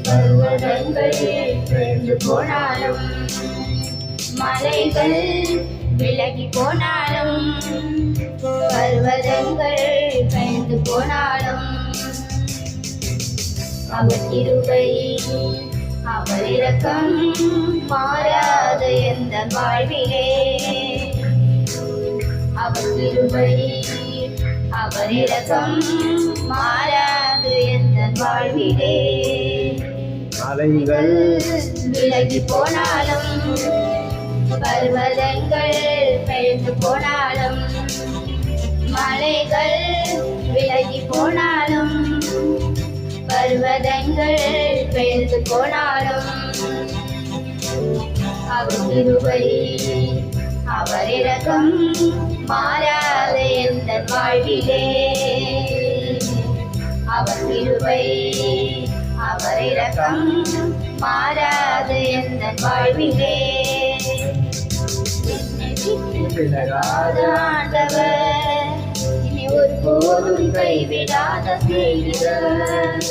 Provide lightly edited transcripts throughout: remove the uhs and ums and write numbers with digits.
பர்வதங்கள் பெயர்ந்து போனாலும் மலைகள் விலகி போனாலும் பர்வதங்கள் பெயர்ந்து போனாலும் அவர் கிருபை அவர் இரக்கம் மாறாத எந்த வாழ்விலே அவர் கிருபை அவர் இரக்கம் மாறாது எந்த வாழ்விலே மலைகள் விலகி போனாலும் பர்வதங்கள் பெயர்ந்து போனாலும் மலைகள் விலகி போனாலும் பர்வதங்கள் பெயர்ந்து போனாலும் அவர் கிருபை அவர் இரக்கம் மாறாத எந்த வாழ்விலே அவர் கிருபை அவர் இரக்கம் மாறாத எந்த வாழ்விலே என்னை விட்டு விலகாத ஆண்டவர் என்னை ஒருபோதும் கைவிடாத செய்கிறார்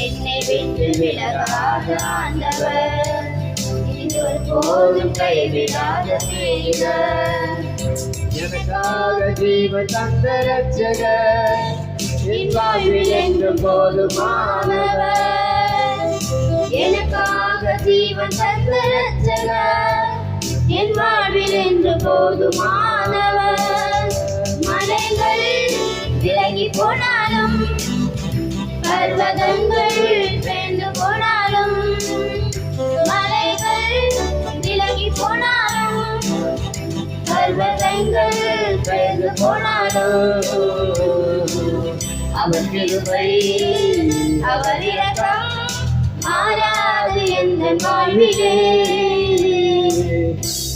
என்னை விட்டு விலகாத ஆண்டவர் என்னை ஒருபோதும் கைவிடாத செய்கிறார் எனக்காக ஜீவன் தந்த ரட்சகர் என் வாழ்வில் என்று போதுமானவர் எனக்காக ஜீவன் தந்த ரட்சகர் என் வாழ்வில் என்று போதுமானவர் மலைகள் விலகி போனாலும் பர்வதங்கள் பெயர்ந்து போனாலும் மலைகள் விலகி போனாலும் பர்வதங்கள் பெயர்ந்து போனாலும் அவர் கிருபை அவர் இரக்கம் மாறாது எந்த வாழ்விலே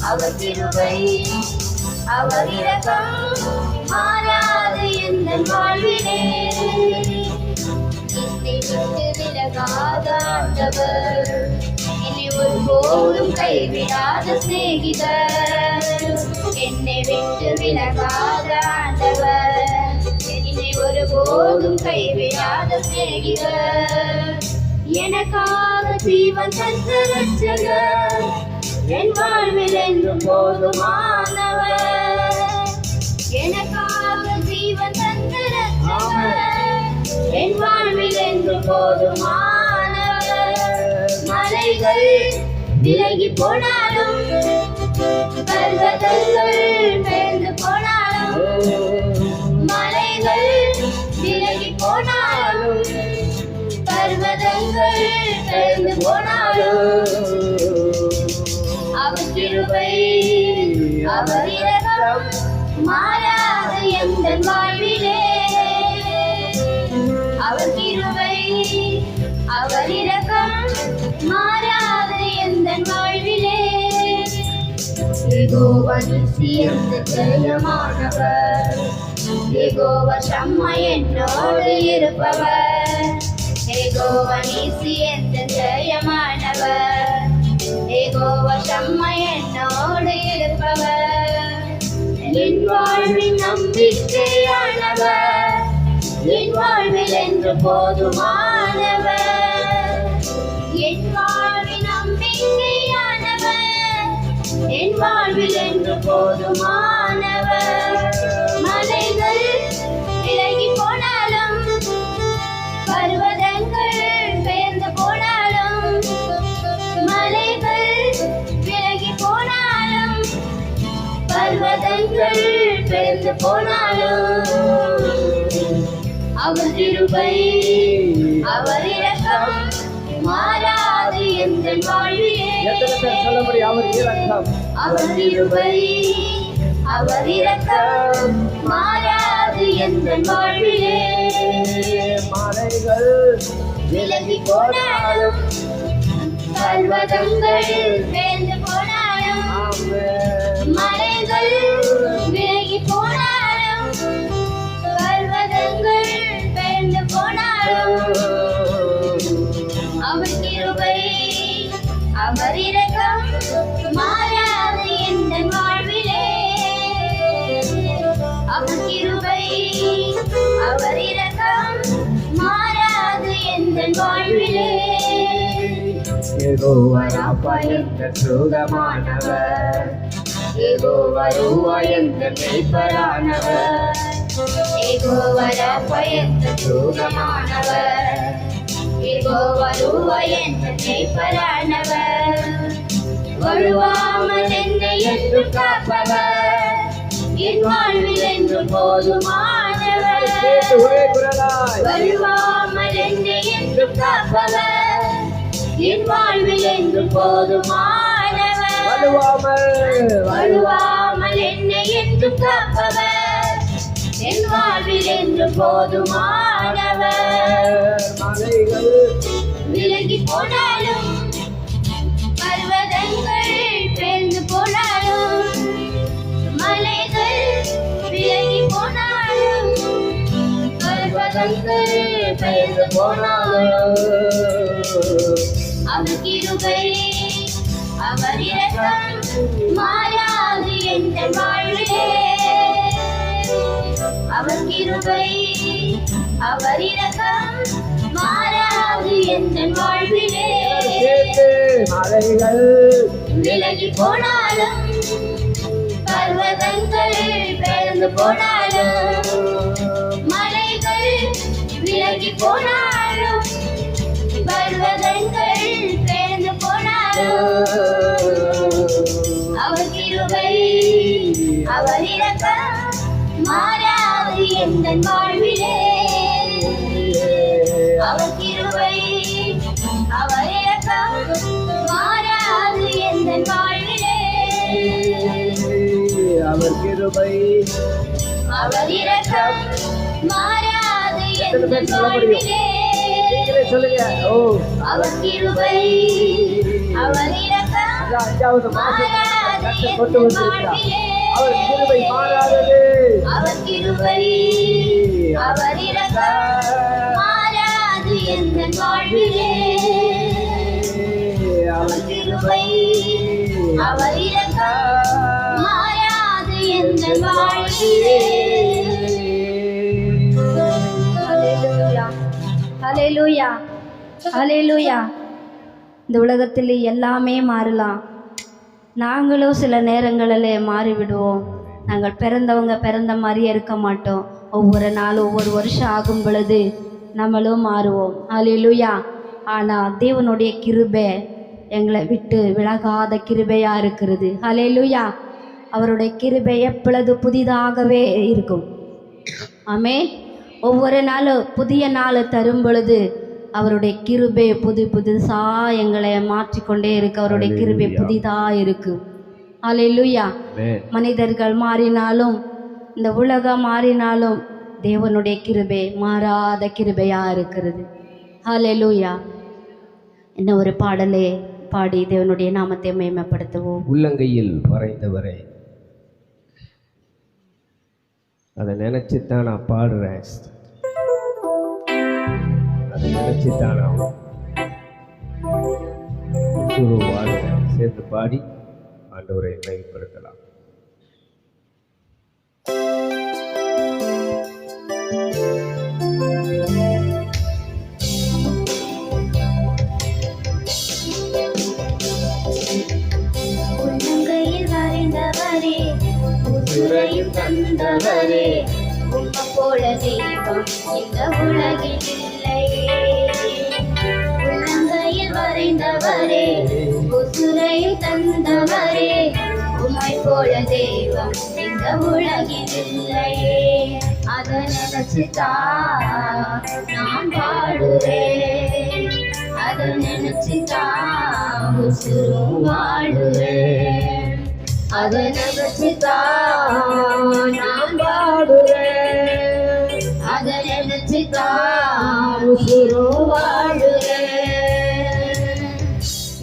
அவர் கிருபை அவர் இரக்கம் மாறாது எந்த வாழ்விலே என்னை விட்டு விலகாத ஆண்டவர் என்னை ஒருபோதும் கைவிடாத சிநேகிதர் என்னை விட்டு விலகாத ஆண்டவர் என்னை ஒருபோதும் கைவிடாத சிநேகிதர் எனக்காக ஜீவன் தந்த ரட்சகர் என் வாழ்வில் என்று போதுமானவர் எனக்காக ஜீவன் தந்த ரட்சகர் என் வாழ்வில் என்று போதுமானவர் மலைகள் விலகி போனாலும் பர்வதங்கள் பெயர்ந்து போனாலும் மலைகள் விலகி போனாலும் பர்வதங்கள் பெயர்ந்து போனாலும் அவர் கிருபை அவர் இரக்கம் மாறாத எந்த வாழ்விலே அவர் கிருபை அவர் இரக்கம் மாறாத எந்த வாழ்விலே யெகோவா நீசி எந்த ஜெயமானவர் யெகோவா ஷம்மா என்னோடு இருப்பவர் யெகோவா நீசி எந்த ஜெயமானவர் யெகோவா ஷம்மா என்னோடு இருப்பவர் என் வாழ்வின் நம்பிக்கையானவர் என் வாழ்வில் என்று போதுமானவர் என் வாழ்வின் நம்பிக்கையானவர் என் வாழ்வில் என்று போதுமானவர் மலைகள் விலகி போனாலும் பர்வதங்கள் பெயர்ந்து போனாலும் மலைகள் விலகி போனாலும் பர்வதங்கள் பெயர்ந்து போனாலும் அவர் கிருபை அவர் இரக்கம் மாறாது எந்த வாழ்விலே அவர் கிருபை அவர் இரக்கம் மாறாது எந்த வாழ்விலே மலைகள் விலகி போனாலும் பர்வதங்கள் பெயர்ந்து போனாலும் மலைகள் விலகி போனாலும் பர்வதங்கள் பெயர்ந்து போனாலும் அவர் கிருபை அவர் இரக்கம் மாறாது எந்த வாழ்விலே அவர் கிருபை அவர் இரக்கம் மாறாது எந்த எந்தன் வாழ்விலே. யெகோவா ராப்பா எந்தன் சுகமானவர், யெகோவா ரூவா எந்தன் மேய்ப்பரானவர், யெகோவா ராப்பா எந்தன் சுகமானவர், யெகோவா ரூவா எந்தன் மேய்ப்பரானவர். வழுவாமல் என்னை என்றும் காப்பவர், என் வாழ்வில் என்றும் போதுமானவர். ஒரே குரலாய் வழுவாமல் என்னை என்றும் காப்பவர், என் வாழ்வில் என்றும் போதுமானவர். வழுவாமல் என்னை என்றும் காப்பவர், என் வாழ்வில் என்றும் போதுமானவர். மலைகள் விலகி போனாலும் பர்வதங்கள் பெயர்ந்து போனாலும், மலைகள் விலகி போனாலும் பர்வதங்கள் பெயர்ந்து போனாலும், அவர் கிருபை அவர் இரக்கம் மாறாது எந்தன் வாழ்விலே. அவர் கிருபை அவர் இரக்கம் மாறாது எந்தன் வாழ்விலே. மலைகள் விலகி போனாலும் பர்வதங்கள் பெயர்ந்து போனாலும், மலைகள் விலகி போனாலும் பர்வதங்கள் பெயர்ந்து போனாலும், அவர் கிருபை அவர் இரக்கம் மாறாது எந்தன் வாழ்விலே. அவர் கிருபை அவர் இரக்கம் மாறாது எந்தன் வாழ்விலே. அவர் கிருபை அவர் இரக்கம் மாறாது எந்தன் வாழ்விலே. நீங்களே சொல்லுங்க. ஓ அவர் கிருபை அவர் இரக்கம் அஞ்சாவது மாறாது கொண்டு எந்தன் வந்திருக்கிறார். வாழ்விலே. அவர் கிருபை மாறாதது. அவர் கிருபை அவர் இரக்கம் மாறாது எந்தன் வாழ்விலே. அவர் கிருபை அவர் இரக்கம் மாறாது எந்தன் வாழ்விலே. ஹல்லேலூயா ஹல்லேலூயா ஹல்லேலூயா. இந்த உலகத்தில் எல்லாமே மாறலாம், நாங்களும் சில நேரங்களில் மாறிவிடுவோம். நாங்கள் பிறந்தவங்க பிறந்த மாதிரியே இருக்க மாட்டோம். ஒவ்வொரு நாளும் ஒவ்வொரு வருஷம் ஆகும் பொழுது நம்மளும் மாறுவோம். ஹல்லேலூயா. ஆனால் தேவனுடைய கிருபை எங்களை விட்டு விலகாத கிருபையாக இருக்கிறது. ஹல்லேலூயா. அவருடைய கிருபை எப்பொழுது புதிதாகவே இருக்கும். ஆமென். ஒவ்வொரு நாளும் புதிய நாள் தரும் பொழுது அவருடைய கிருபை புதுசாக எங்களை மாற்றிக்கொண்டே இருக்கு. அவருடைய கிருபை புதிதாக இருக்கு. ஹல்லேலூயா. மனிதர்கள் மாறினாலும் இந்த உலகம் மாறினாலும் தேவனுடைய கிருபை மாறாத கிருபையாக இருக்கிறது. ஹல்லேலூயா. என்ன ஒரு பாடலே பாடி தேவனுடைய நாமத்தை மேம்படுத்துவோம். உள்ளங்கையில் வரைந்தவரை அதை நினைச்சுத்தான் நான் பாடுறேன். அதை நினைச்சுத்தான் நான் பாடுறேன். சேர்த்து பாடி ஆண்டவரை மேம்படுத்தலாம். உள்ளங்கையில் வரைந்தவரே, உசுரையும் தந்தவரே, உம்மை போல தெய்வம் இந்த உலகில் இல்லையே. உள்ளங்கையில் வரைந்தவரே, உசுரையும் தந்தவரே, உம்மை போல தெய்வம் இந்த உலகில் இல்லையே. அதை நினைச்சுதான் நான் பாடுவேன், அதை நினைச்சுதான் உசுரும் வாழுவேன், அதை நினைச்சுதான் நான் பாடுவேன், அதை நினைச்சுதான் உசுரும் வாழுவேன்.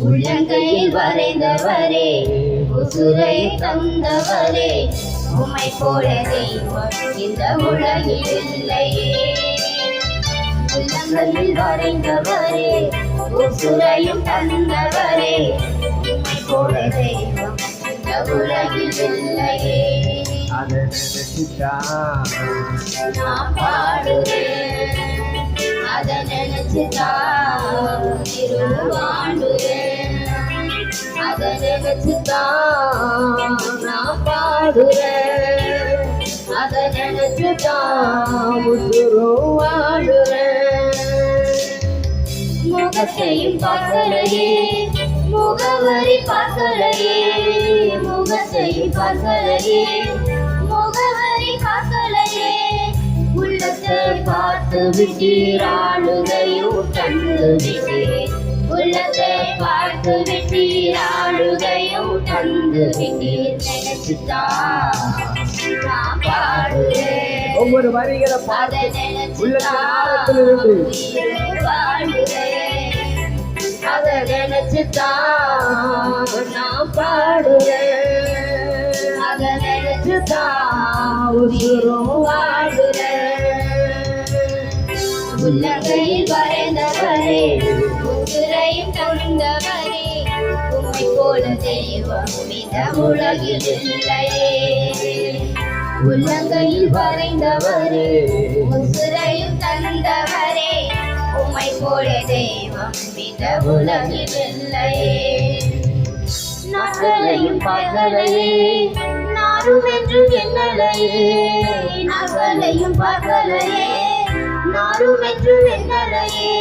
உள்ளங்கையில் வரைந்தவரே, உசுரை தந்தவரே, உம்மை போல தெய்வம் இந்த உலகில் இல்லையே. உள்ளங்கையில் வரைந்தவரே, உசுரையும் தந்தவரே, உம்மை போல தெய்வம் இந்த உலகில் இல்லையே. அதை நினைச்சுதான் நான் பாடுவேன், அத நினைச்சுதான் உயிரும் வாழுறேன். அத நினைச்சுதான் நான் பாடுறேன். அத நினைச்சுதான் உசுரும் வாழுறேன். முகத்தையும் பார்க்கலையே, முகவரி பார்க்கலையே, முகத்தையும் பார்க்கலையே, முகவரி பார்க்கலையே, உள்ளத்தை பார்த்து விட்டீர், ஆளுகையும் தந்து விட்டீர். உள்ளத்தை பார்த்து விட்டீர், ஆளுகையும் தந்து விட்டீர். நினைச்சுதான் நான் பாடுறேன். ஒவ்வொரு வரிகளை அத பார்த்து நினைச்சுதான் உயிர் வாழுறேன். அத நினைச்சுதான் நான் பாடுறேன். அத நினைச்சுதான் உயிரும் வாழுறேன். உள்ளங்கையில் வரைந்தவரே, உயிரையும் தந்தவரே, உம்மை போல தெய்வம் இந்த உலகில் இல்லையே. உள்ளங்கையில் வரைந்தவரே, உயிரையும் தந்தவரே, உம்மை போல தெய்வம் இந்த உலகில் இல்லையே. நாட்களையும் பகலையே, நாரும் என்று எண்ணலையே. நாட்களையும் பகலையே, நாரும் என்று எண்ணலையே.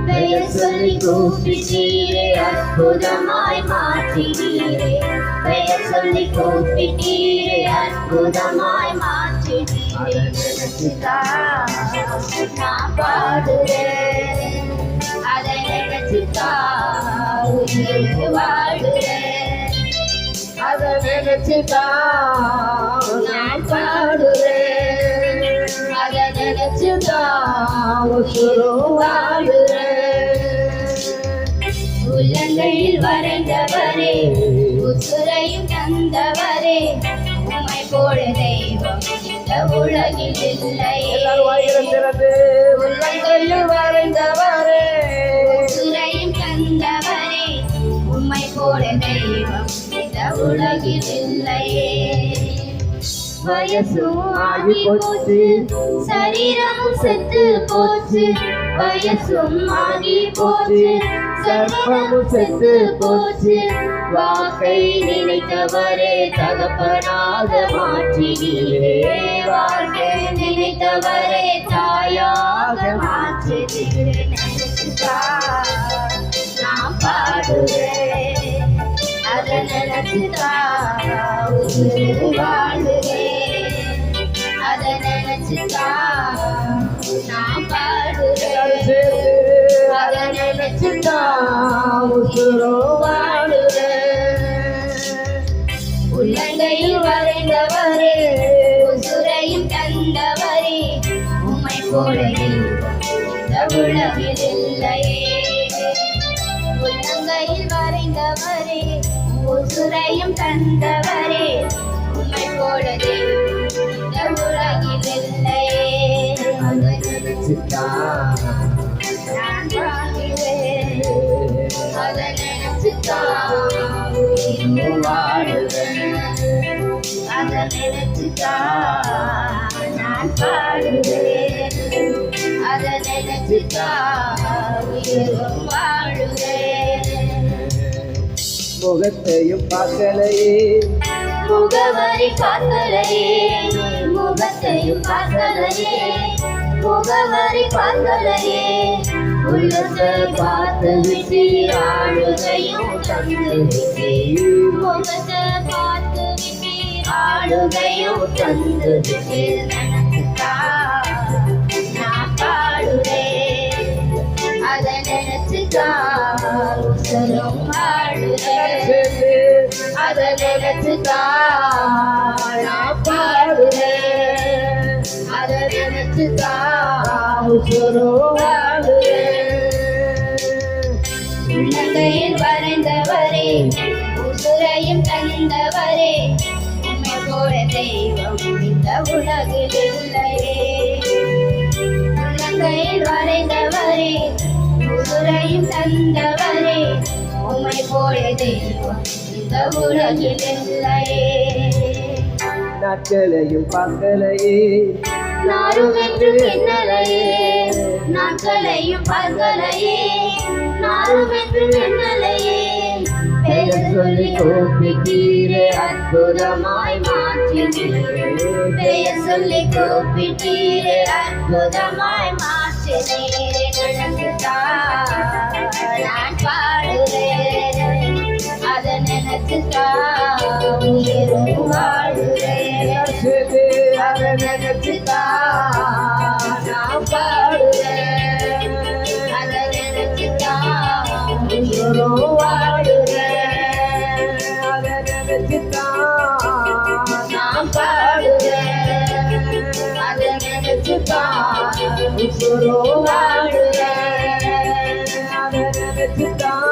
பெயர் சொல்லி கூப்பிட்டீரே, அற்புதமாய் மாற்றினீரே. பெயர் சொல்லி கூப்பிட்டீரே, அற்புதமாய் மாற்றினீரே. நினைச்சுதான் நான் பாடுறேன். அதை நினைச்சுதான் உயிர் வாழுறேன். அதை நினைச்சுதான் நான் பாடுறேன். அதை நினைச்சுதான் உயிரும் வாழுறேன். உள்ளங்கையில் வரைந்தவரே, உசுரையும் தந்தவரே, உம்மை போல தெய்வம் இந்த உலகில் இல்லையே. உள்ளங்கையில் வரைந்தவரே, உசுரையும் தந்தவரே, உம்மை போல தெய்வம் இந்த உலகில் இல்லையே. வயசும் ஆகி போச்சு, சரீரமும் செத்து போச்சு. வயசும் ஆகி போச்சு, சர்வமும் செத்து போச்சு. வாக்கை நினைத்தவரே, தகப்பனாக மாற்றினீரே. வாழ்க்கை நினைத்தவரே, தாயாக மாற்றினீரே. நினைச்சுதான் நான் பாடுறேன். அதை நினைச்சுதான் உயிர் வாழுறேன். அதை நினைச்சுதான் நான் பாடுறேன். அதை நினைச்சுதான் உயிரும் வாழுறேன். உள்ளங்கையில் வரைந்தவரே, உசுரையும் தந்தவரே, உம்மை போல இந்த உலகில் இல்லையே. உள்ளங்கையில் வரைந்தவரே, உசுரையும் தந்தவரே, உம்மை போல இந்த உலகில் இல்லையே. அதை நினைச்சுதான் நான் வாழ்கிறேன். அதை நினைச்சுதான் உயிர் வாழுறேன். அதை நினைச்சுதான் நான் பாடுறேன். அதை நினைச்சுதான் உயிரும் வாழுறேன். முகத்தையும் பார்க்கலையே, முகவரி பார்க்கலையே, முகத்தையும் பார்க்கலையே, முகவரி பார்க்கலையே. உள்ளத்தை பார்த்து விட்டீர், ஆளுகையும் தந்து விட்டீர். முகத்தை பார்த்து விட்டீர், ஆளுகையும் தந்து விட்டீர். நினைச்சுதான் நான் பாடுறேன். அதை நினைச்சுதான் உசரும் வாழுறேன். அதை நினைச்சுதான் நான் பாடுறேன். அதை நினைச்சுதான் உசரும் வாழுறேன். உள்ளங்கையில் வரைந்தவரே, உசுரையும் தந்தவரே, உம்மை போல தெய்வம் இந்த உலகில் இல்லையே. உள்ளங்கையில் வரைந்தவரே, உசுரையும் தந்தவரே, உம்மை போல தெய்வம் இந்த உலகில் இல்லையே. நாட்களையும் பார்க்கலையே, நாரும் என்று எண்ணலையே. நாட்களையும் பகலையே நாளும் என்று எண்ணலையே பெயர் சொல்லி கூப்பிட்டீரே அற்புதமாய் மாற்றினீரே பெயர் சொல்லி கூப்பிட்டீரே அற்புதமாய் மாற்றினீரே நடந்துதான் நான் பாடுறேன் அதை நினைச்சுதான் உயிரும் வாழுறேன் அதை நினைச்சுதான் நான் பாடுறேன் அதை நினைச்சுதான் உயிரும் வாழுறேன் அதை நினைச்சுதான் நான் பாடுறேன் அதை நினைச்சுதான் உயிரும் வாழுறேன் அதை நினைச்சுதான்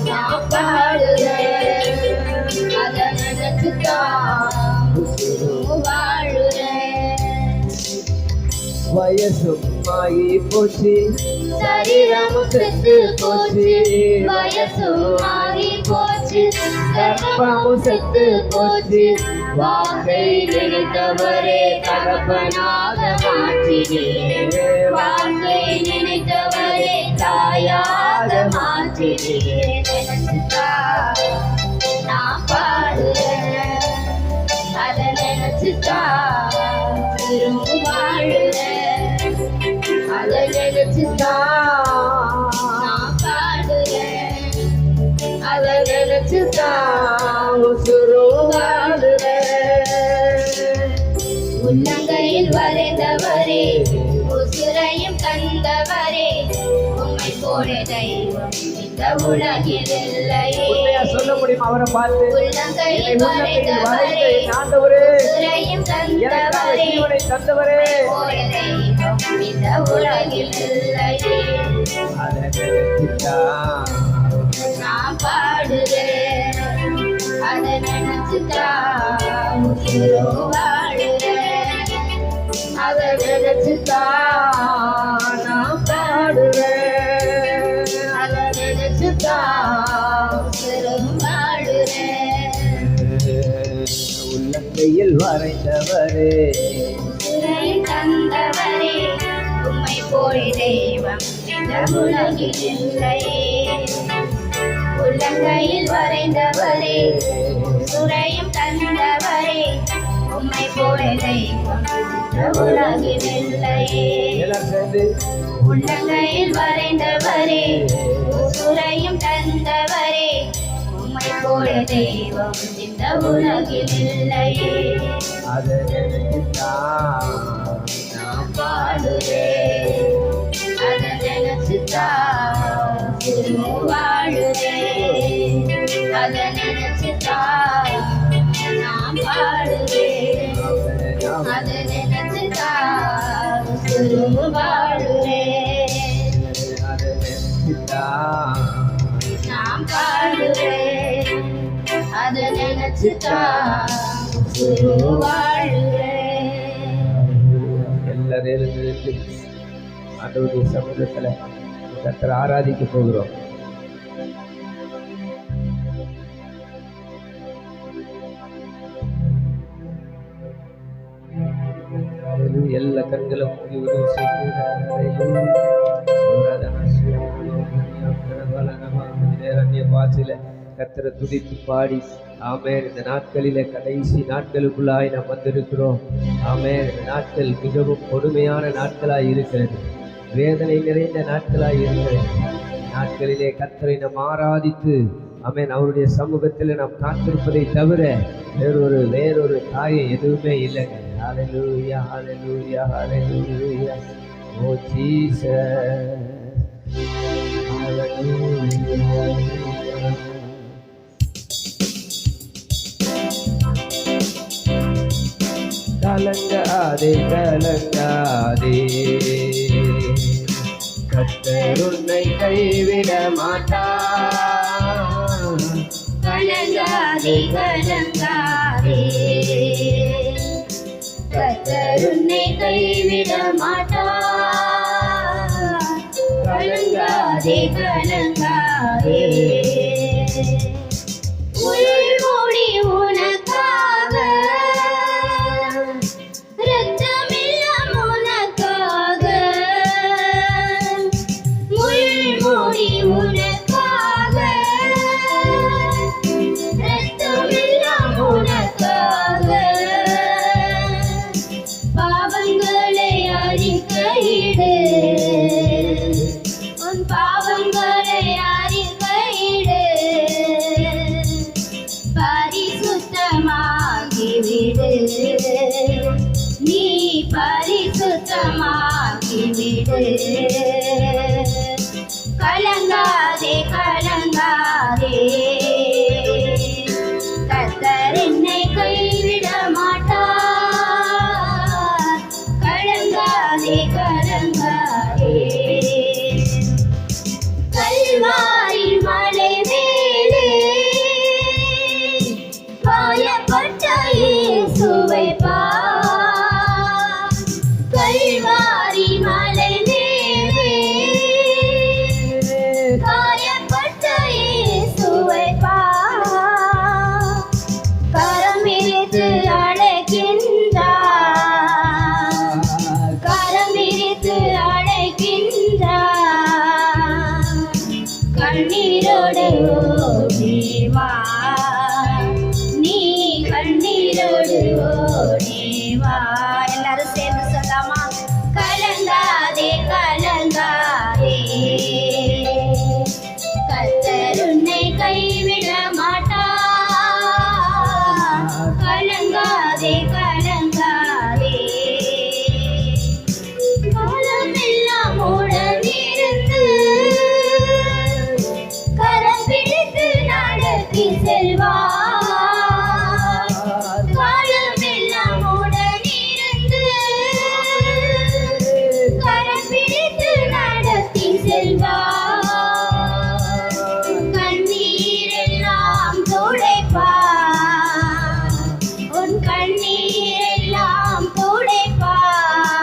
நான் பாடுறேன் அதை நினைச்சுதான் உயிரும் வாழுறேன் வயசுமாகி போச்சு சரீரமும் செத்து போச்சு வயசும் ஆகி போச்சு கர்ப்பமும் செத்து போச்சு வாக்கை நினைத்தவரே தகப்பனாக மாற்றினீரே வாக்கை நினைத்தவரே தாயாக மாற்றினீரே நினைச்சுதான் நான் பாடுறேன் அதை நினைச்சுதான் திரும்ப வாழுறேன் அதை நினைச்சுதான் நான் பாடுறேன் அதை நினைச்சுதான் உசுரும் வாழுறேன் உள்ளங்கையில் வரைந்தவரே உசுரையும் தந்தவரே உம்மை போல தெய்வம் இந்த உலகில் இல்லையே சொல்ல முடியும் அவரை பார்த்து உள்ளங்கையில் வரைந்தவரே உசுரையும் தந்தவரே தந்தவரே போல தெய்வம் இந்த உலகில் இல்லையே அதை நினைச்சுதான் நான் பாடுறேன் அதை நினைச்சுதான் உயிரும் வாழுறேன் அதை நினைச்சுதான் நான் பாடுறேன் அதை நினைச்சுதான் உயிரும் வாழுறேன் உள்ளங்கையில் வரைந்தவரே உரை தந்தவரே உம்மை போல தெய்வம் இந்த உலகில் இல்லையே உள்ளங்கையில் வரைந்தவரே சுரையும் தந்தவரே உம்மை போல தெய்வம் இந்த உலகில் இல்லையே எல்லாம் சேர்ந்து உள்ளங்கையில் வரைந்தவரே சுரையும் தந்தவரே உம்மை போல தெய்வம் இந்த உலகில் இல்லையே அதை நினைச்சுதான் நான் பாடுறேன் அதை நினைச்சுதான் திரும்ப வாழுறேன் அதை நினைச்சுதான் நான் பாடுறேன் அதை நினைச்சுதான் திரும்ப வாழுறேன் அதை நினைச்சுதான் நான் பாடுறேன் அதை நினைச்சுதான் திரும்ப வாழுறேன் எல்லாரும் எழுந்திருந்து ஆண்டவருடைய சமூகத்துல கர்த்தரை ஆராதிக்க போகிறோம். எல்லா கண்களும் மூடி உதவி செய்கிற கர்த்தரை துதித்து பாடி ஆமென். இந்த நாட்களிலே கடைசி நாட்களுக்குள்ளாய் நாம் வந்திருக்கிறோம். ஆமென். இந்த நாட்கள் மிகவும் கொடுமையான நாட்களாய் இருக்கிறது, வேதனை நிறைந்த நாட்களாய் இருக்கிறது. நாட்களிலே கர்த்தரை நாம் ஆராதித்து ஆமென் அவருடைய சமூகத்தில் நாம் காத்திருப்பதை தவிர வேறொரு தாயை எதுவுமே இல்லைங்க. ஹல்லேலூயா ஹல்லேலூயா ஹல்லேலூயா ஓ ஜீசஸ் ஹல்லேலூயா. கலங்காதே கலங்காதே, கர்த்தர் உன்னை கைவிட மாட்டார். கலங்காதே கலங்காதே, கர்த்தர் உன்னை கைவிட மாட்டார். கலங்காதே கலங்காதே, உள்மூடி உனக்காக இரத்தமெல்லாம் உனக்காக பாவங்களை அறிக்கையிடு, பரிசுத்தமாகிவிடு, நீ பரிசுத்தமாகிவிடு. கலங்காதே கலங்காதே, கர்த்தர் என்னை கைவிட மாட்டார். கலங்காதே கலங்காதே. கல்வாரி மலை மேலே காயப்பட்ட இயேசுவை பார். கல்வாரி மலை மேலே காயப்பட்ட இயேசுவை பார். கரமிரித்து அழைக்கின்றார், கரமிரித்து அழைக்கின்றார். கண்ணீரோடு ஓடி வா, நீ கண்ணீரோடு ஓடி வா. எல்லாரும் சேர்ந்து சொல்லாமா? கலங்காதே கலங்காதே, கர்த்தர் உன்னை கைவிட மாட்டார். கலங்காதே கலங்காதே. காலமெல்லாம் உடனிருந்து கரம் பிடித்து நடத்தி செல்வார். காலமெல்லாம் உடனிருந்து கரம் பிடித்து நடத்தி செல்வார். கண்ணீரெல்லாம் துடைப்பார், உன் கண்ணீரெல்லாம் துடைப்பார்.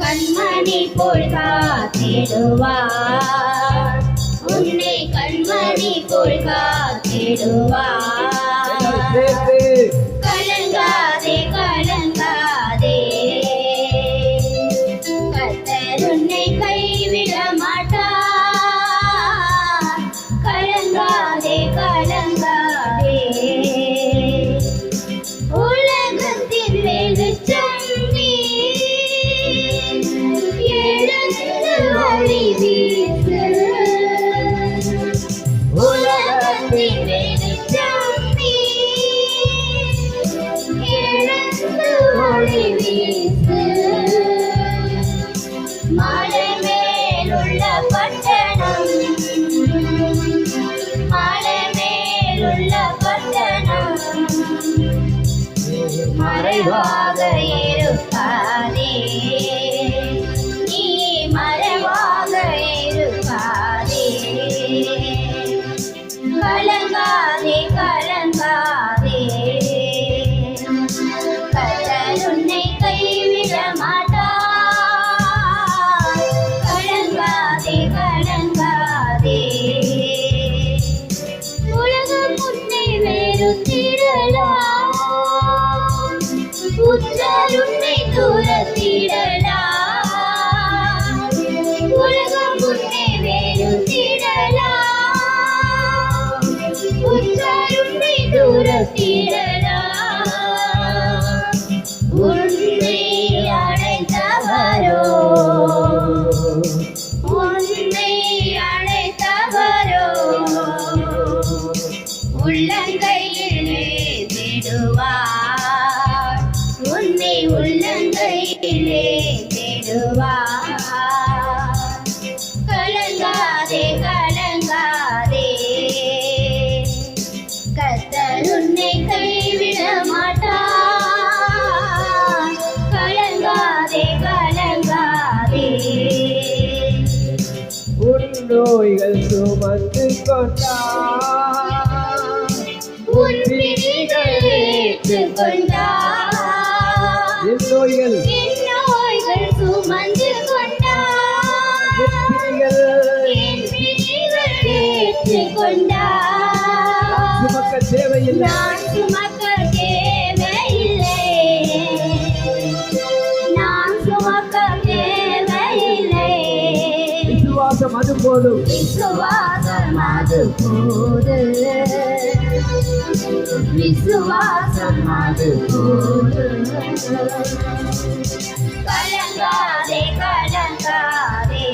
கண்மணி போல் காத்திடுவார், உன்னை கண்மணி போல் காத்திடுவார். கலங்காதே கலங்காதே, கர்த்தர் உன்னை கைவிட மாட்டார். கலங்காதே கலங்காதே. உலகத்தின் வெளிச்சம் நீ, எழுந்து ஒளி வீசு. உலகத்தின் வெளிச்சம் நீ, எழுந்து ஒளி வீசு. மலை மேலுள்ள பட்டணம், மலை மேலுள்ள பட்டணம் மறைவாக இருக்காதே, நீ மறைவாக இருக்காதே. கலங்காதே கலங்காதே, கர்த்தர் உன்னை கைவிட மாட்டார். கலங்காதே கலங்காதே. உலகம் உன்னை வெறுத்திடலாம், உற்றார் உன்னை துரத்திடலாம். உலகம் உன்னை வெறுத்திடலாம், உற்றார் உன்னை துரத்திடலாம். உன்னை அழைத்தவரோ, உன்னை அழைத்தவரோ உள்ளங்கையில் ஏந்திடுவார், உன்னை உள்ளங்கையிலே தேடுவார். கலங்காதே கலங்காதே, கர்த்தர் உன்னை கைவிட மாட்டார். கலங்காதே கலங்காதே. உன் நோய்கள் சுமந்து கொண்டார், உன் பிணிகள் ஏற்றுக்கொண்டார். என் நோய்கள் என் நோய்கள் சுமந்து கொண்டார், என் பிணிகள் ஏற்றுக்கொண்டார். சுமக்க தேவையில்லை, நான் சுமக்க தேவையில்லை, நான் சுமக்க தேவையில்லை. விசுவாசம் அது போதும், விசுவாசம் அது போது, விசுவாசம் அது போது. கலங்காதே கலங்காதே,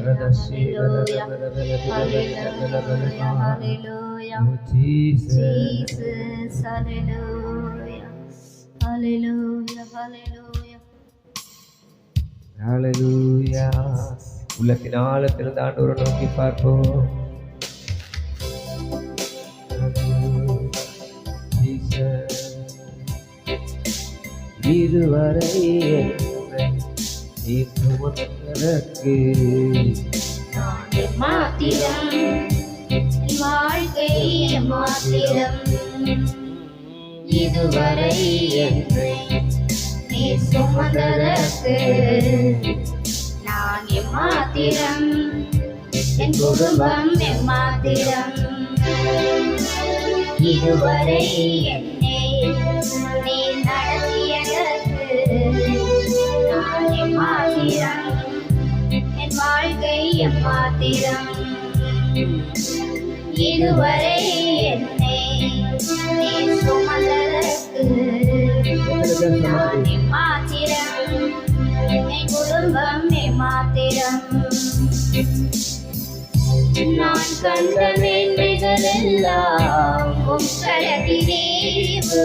Hallelujah. Hallelujah. Hallelujah. Oh, Jesus. Jesus. Hallelujah. Hallelujah. Hallelujah. ஹalleluya. உள்ளத்தின் ஆழத்திலிருந்து ஆண்டவரை நோக்கி பார்ப்போம். Jesus. இதுவரை என்னை நீ சுமந்ததற்கு நான் மாத்திரம் வாழ்க்கை மாத்திரம் இதுவரை என்னை நீ சுமந்ததற்கு நான் எம்மாத்திரம் என் குடும்பம் எம்மாத்திரம் இதுவரை என்னை நீ நடத்தியதற்கு நான் எம்மாத்திரம் என் வாழ்க்கை எம்மாத்திரம் இதுவரை என்னை நீ சுமந்ததற்கு நான் எம்மாத்திரம் என் குடும்பம் எம்மாத்திரம் நான் கண்ட மேன்மைகள் எல்லாம் உம் கரத்திலேவு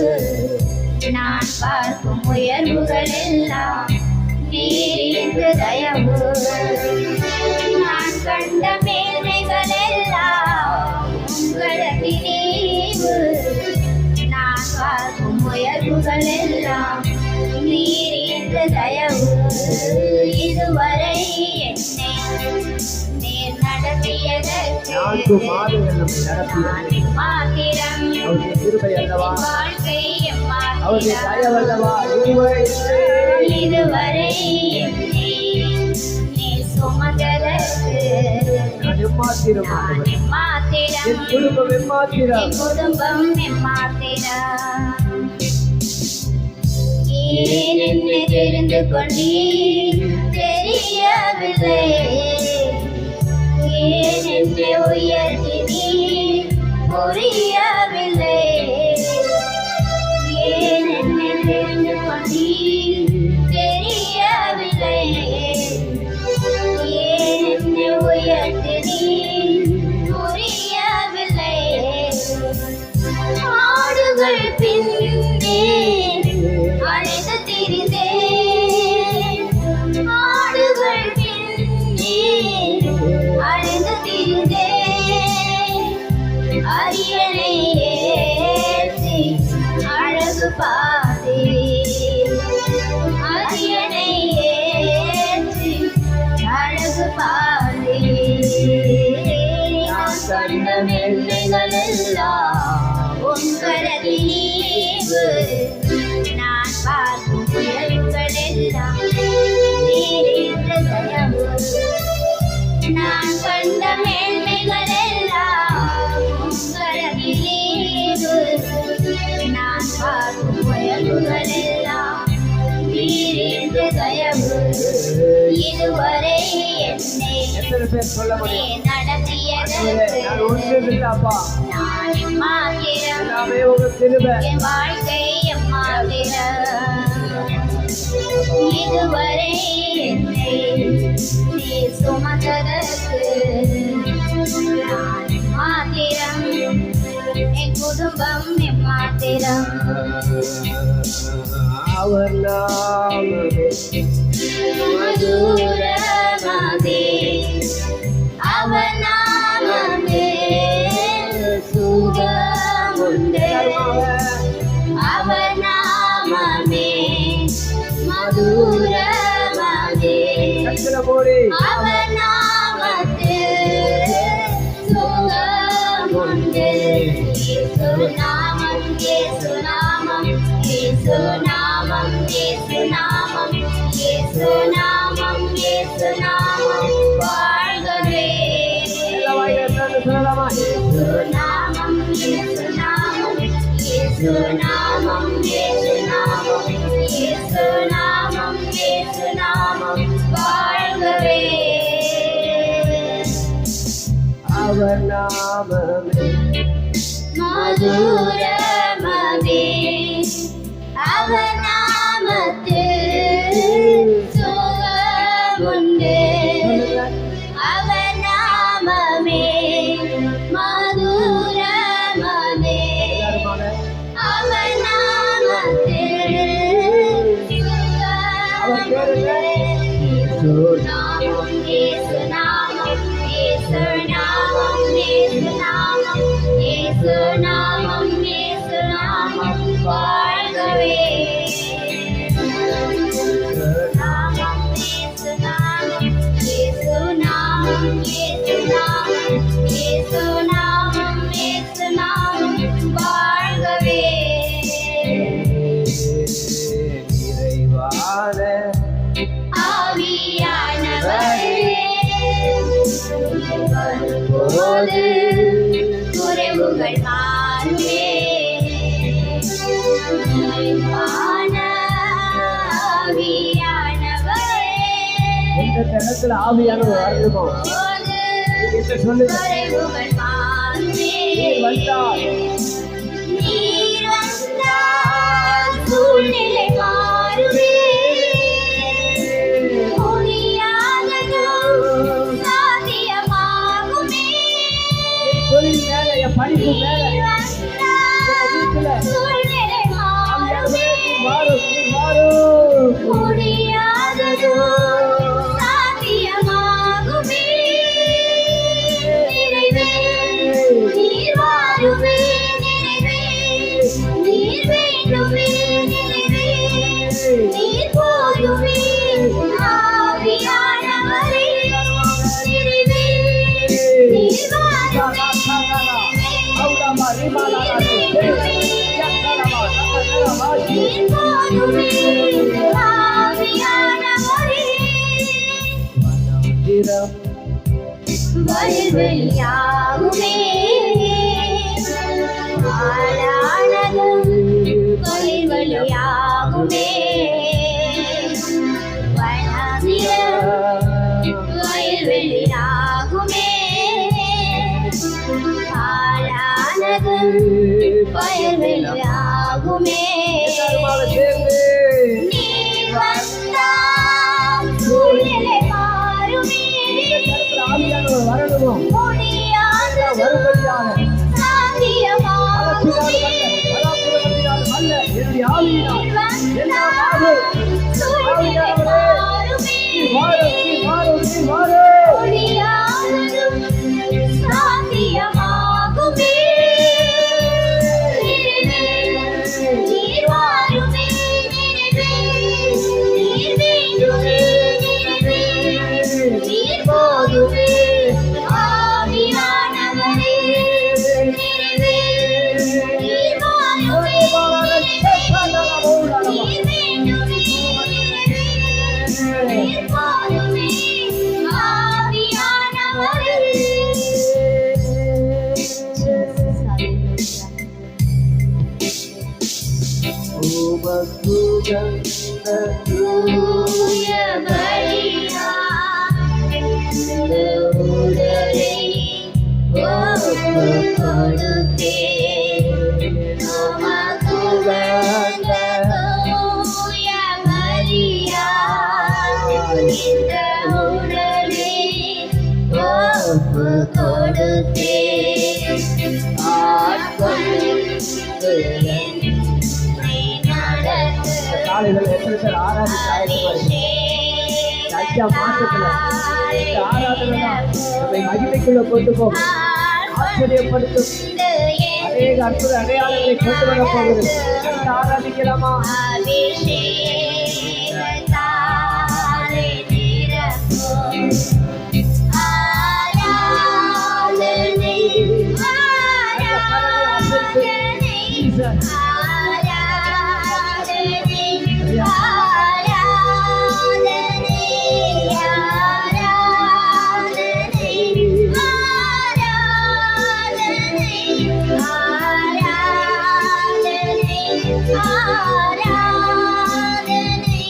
நான் பார்க்கும் உயர்வுகள் எல்லாம் நீரின் தயவு நான் கண்ட மேன்மைகள் எல்லாம் உம் கரத்திலேவு நான் பார்க்கும் உயர்வுகள் எல்லாம் நீரின் தயவு இதுவரை என்னை நீர் நடத்தியதற்கு நான்கு மாதங்கள் நம்மை நடத்தியது. நான் மாத்திரம் அவருடைய கிருபை அல்லவா, வாழ்க்கை அவருடைய மாத்திரம் தயவல்லவா, இதுவரை என்னை நீ சுமந்ததற்கு நான் எம்மாத்திரம் நான் ஆண்டவரே. எம்மாத்திரம் என் குடும்பம் எம்மாத்திரம். என் குடும்பம் எம்மாத்திரம் ஏன் என்னை தெரிந்து கொண்டீர் தெரியவில்லை ஏன் என்னை உயர்த்தினீர் புரியவில்லை ஏன் என்னை தெரிந்து கொண்டீர் தெரியவில்லை ஏன் என்னை உயர்த்தினீர் புரியவில்லை ஆடுகள் பின்னே அழைத்து திரிந்தேன் ஆடுகள் பின்னே அழைத்து திரிந்தேன் அரியணை ஏற்றி அழகு பார்த்தேன் அரியணை ஏற்றி அழகு பார்த்தேன் நான் கண்ட மேன்மைகள் எல்லாம் உன் கரத்திலேவு நான் பார்க்கும் உயர்வுகள் எல்லாம் நீரின் தயவு நான் கண்ட மேன்மைகள் எல்லாம் உன் கரத்திலேவு நான் பார்க்கும் உயர்வுகள் எல்லாம் நீரின் தயவு இதுவரை என்னை எத்தனை பேர் சொல்ல நீ முடியும்? நடத்தியதற்கு நான் ஒன்றுமில்லப்பா, நான் எம்மாத்திரம் எல்லாமே உங்க கிருபை. என் வாழ்க்கை எம்மாத்திரம் இதுவரை என்னை நீ சுமந்ததற்கு நான் எம்மாத்திரம் என் குடும்பம் எம்மாத்திரம் அவர் நாமமே மதுரமாதே அவர் நாமமே சுகமுண்டு அவர் நாமமே மதுரமாதே கட்டளை அவர் நாமத்தில் சுகமுண்டு இயேசு நாமம் இயேசு நாமம் இயேசு நாமம் இயேசு நாமம் இயேசு நாமம் இயேசு நாமம் வாழ்கவே சொல்லலாமா? இயேசு நாமம் இயேசு நாமம் இயேசு நாமம் இயேசு நாமம் இயேசு நாமம் இயேசு நாமம் வாழ்கவே அவர் நாமமே மதுரமதே அவர் நாமத்தில் சுகமுண்டு இயேசு நாமம் வாழ்கவே. நிறைவான ஆவியானவரே வரும்போது குறைவுகள் மாறுமே. நிறைவான ஆவியானவரே எந்த இடத்துல ஆவியானவர் வரணுமோ என்ன சொல்லுங்க. குறைவுகள் மாறுமே. வந்தால் நீர் வந்தால் சூழ்நிலை மாறுமே. முடியாததும் சாத்தியமாகுமே. தொழில் மேல என் படிப்பு மேல நீர் வந்தால் சூழ்நிலை மாறுமே. மாறும் மாறும் முடியாததும் சாத்தியமாகுமே. நிறைவே நீர் வாருமே. நிறைவே நீர் வேண்டுமே. நிறைவே நீர் போதுமே. ஆவியானவரே நிறைவே நீர் வாருமே. நீர் போதுமே. ஆவியானவரே வல்வெளியாகுமே. ஆளானதும் வல்வெளியாகுமே. வனவிலும் வயல்வெளியாகுமே. ஆளானதும் வயல்வெளியாகுமே. நீர் வந்தால் சூழ்நிலை மாறுமே. வரணுமோ முடியாததும் சாத்தியமாகுமே. என்னுடைய ஆவியினால் நீர் வந்தால் சூழ்நிலை மாறுமே. முடியாததும் சாத்தியமாகுமே. நீர் வாருமே. நீர் வேண்டுமே. நீர் போதுமே. ஆவியானவரே நிறைவே நீர் வாருமே. நீர் வேண்டுமே. நீர் போதுமே. ஆவியானவரே. தூய பலியாய் இந்த உடலை ஒப்புக் கொடுத்தேன். உமக்கு வந்த தூய பலியாய் இந்த உடலை ஒப்புக் கொடுத்தேன். ஆட்கொண்டு என்னை நடத்து. காலையில் எத்தனை பேர் ஆராதிக்க ஐயா மாசத்துல இந்த ஆராதனை நம்மை மகிமைக்குள்ள கொண்டு போகும், ஆச்சரியப்படுத்தும் அநேக அற்புத அடையாளங்களை கொண்டு வர போகுது. ஆராதிக்கலாமா? அபிஷேகத்தாலே நிரப்பும். ஆராதனை ஆராதனை ஆராதனை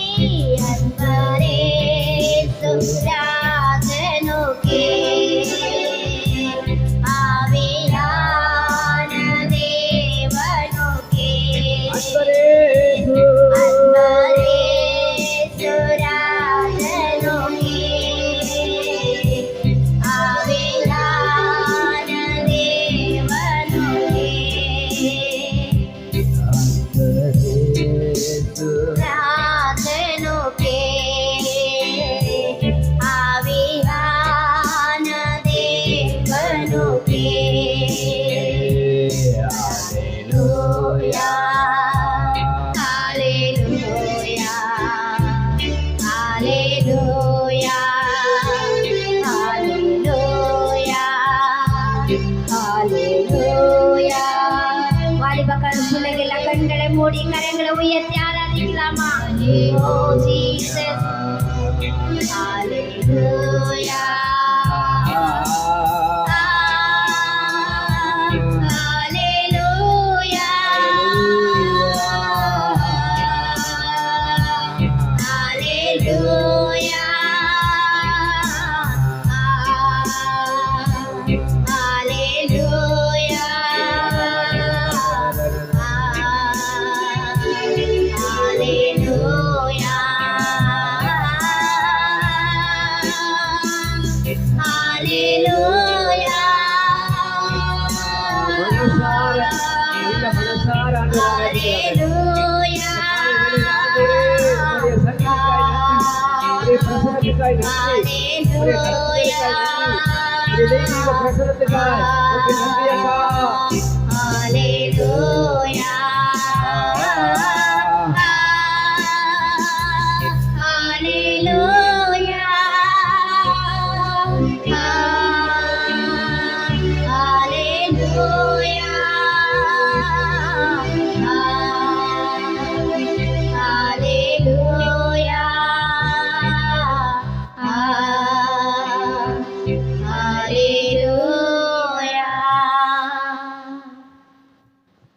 மூடி கரங்களை உயர்த்தி ஆராதிக்கலாமா? ஓ ஜீசஸ், ஹalleluya, மனசார பிரசனத்துக்காய்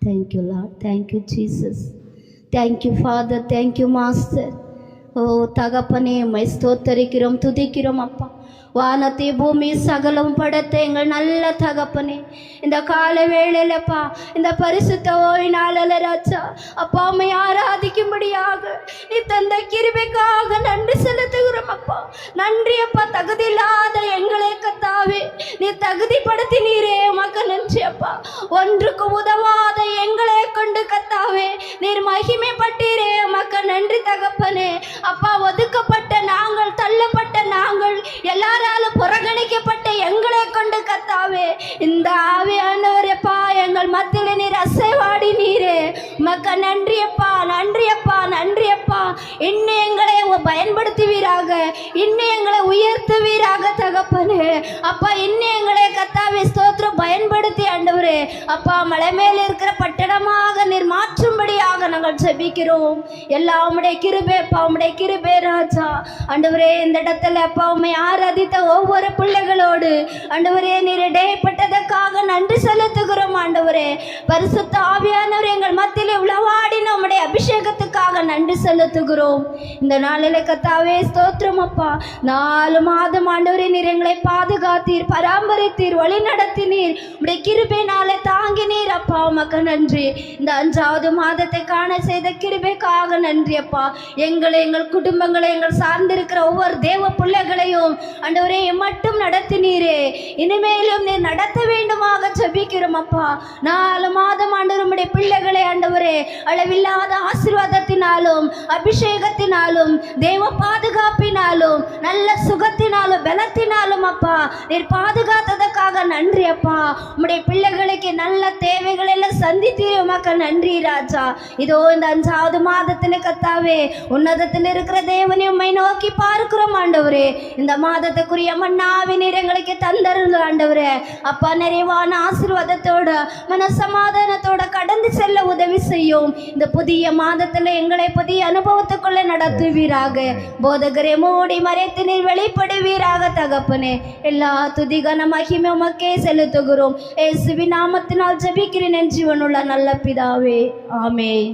Thank you, Lord. Thank you, Jesus. Thank you, Father. Thank you, Master. ஓ தகப்பனே, உம்மை ஸ்தோத்தரிக்கிறோம், துதிக்கிறோம் அப்பா. வானத்தை பூமி சகலம் படைத்த எங்கள் நல்ல தகப்பனே, இந்த கால வேளையிலப்பா, இந்த பரிசுத்த ஓய் நாளில் ராஜா அப்பா உம்மை ஆராதிக்கும்படியாக நீ தந்த கிருபைக்காக நன்றி செலுத்துகிறோம் அப்பா. நன்றி அப்பா. தகுதி இல்லாத எங்களை கத்தாவே நீ தகுதிப்படுத்தினீரே, உமக்கு நன்றி அப்பா. ஒன்றுக்கு உதவாத எங்களை கொண்டு கத்தாவே நீர் மகிமைப்பட்டீரே, உமக்கு நன்றி தகப்பனே அப்பா. ஒதுக்கப்பட்ட நாங்கள், தள்ளப்பட்ட நாங்கள், எல்லாராலும் புறக்கணிக்கப்பட்ட எங்களை கொண்டு கத்தாவே இந்த ஆவியானவரப்பா எங்கள் மத்தியில் நீர் அசைவாடி நீரே, உமக்கு நன்றி அப்பா, நன்றி அப்பா, நன்றி அப்பா. இன்னும் எங்களை பயன்படுத்துவீராக, இன்னும் எங்களை உயர்த்துவீராக தகப்பனே அப்பா. இன்னும் எங்களை கத்தாவே ஸ்தோத்திரம் பயன்படுத்தி ஆண்டவரே அப்பா மலை மேல் இருக்கிற பட்டணமாக நீர் மாற்றும்படியாக நாங்கள் ஜெபிக்கிறோம். எல்லாம் உம்முடைய கிருபை அப்பா, உம்முடைய கிருபை ராஜா ஆண்டவரே. இந்த இடத்துல அப்பா உம்மை ஆராதித்த ஒவ்வொரு பிள்ளைகளோடு ஆண்டவரே நீர் இடைப்பட்டதற்காக நன்றி செலுத்துகிறோம் ஆண்டவரே. பரிசுத்த ஆவியானவர் எங்கள் மத்தியிலே உளவாடின உம்முடைய அபிஷேகத்துக்காக நன்றி செலுத்துகிறோம். இந்த நாளில் கத்தாவே ஸ்தோத்திரம் அப்பா. 4 மாதம் ஆண்டவரே நீர் எங்களை பாதுகாத்தீர், பராமரித்தீர், வழி நடத்தினீர், உம்முடைய கிருபையினாலே தாங்கினீர் அப்பா, உமக்கு நன்றி. இந்த 5வது மாதத்தை காண செய்த கிருபைக்காக நன்றி அப்பா. எங்களை, எங்கள் குடும்பங்களை, எங்கள் சார்ந்திருக்கிற ஒவ்வொரு தேவ பிள்ளைகளையும் ஆண்டவரே மட்டும் நடத்தினீரே, இனிமேலும் நீர் நடத்த வேண்டுமாக ஜெபிக்கிறோம் அப்பா. 4 மாதம் ஆண்டவர் உம்முடைய பிள்ளைகளை ஆண்டவரே அளவில்லாத ஆசீர்வாதத்தினாலும் அபிஷேகத்தினாலும் தேவ பாதுகாப்பினாலும் நல்ல சுகத்தினாலும் பலத்தினாலும் அப்பா நீர் பாதுகாத்ததற்காக நன்றி அப்பா. உம்முடைய பிள்ளைகளுக்கு நல்ல தேவைகள் எல்லாம் சந்தித்தீர், உமக்கு நன்றி ராஜா. இதோ இந்த 5வது மாதத்தில் கத்தாவே உன்னதத்தில் இருக்கிற தேவனை உம்மை நோக்கி பார்க்கிறோம் ஆண்டவரே. இந்த மாதத்துக்குரிய மன்னாவை நீர் எங்களுக்கு தந்தருள் ஆண்டவரே அப்பா. நிறைவான ஆசீர்வாதத்தோட மன சமாதானத்தோட கடந்து செல்ல உதவி செய்யும். இந்த புதிய மாதத்தில் எங்களை புதிய அனுபவத்துக்குள்ள நடத்துவீராக. போதகரை மூடி மறைத்து நீர் வெளிப்படுவீராக தகப்பனே. எல்லா துதிகன மகிமை உமக்கே செலுத்துகிறோம். இயேசுவின் நாமத்தினால் ஜெபிக்கிறேன் என் ஜீவனுள்ள நல்ல பிதாவே, ஆமென்.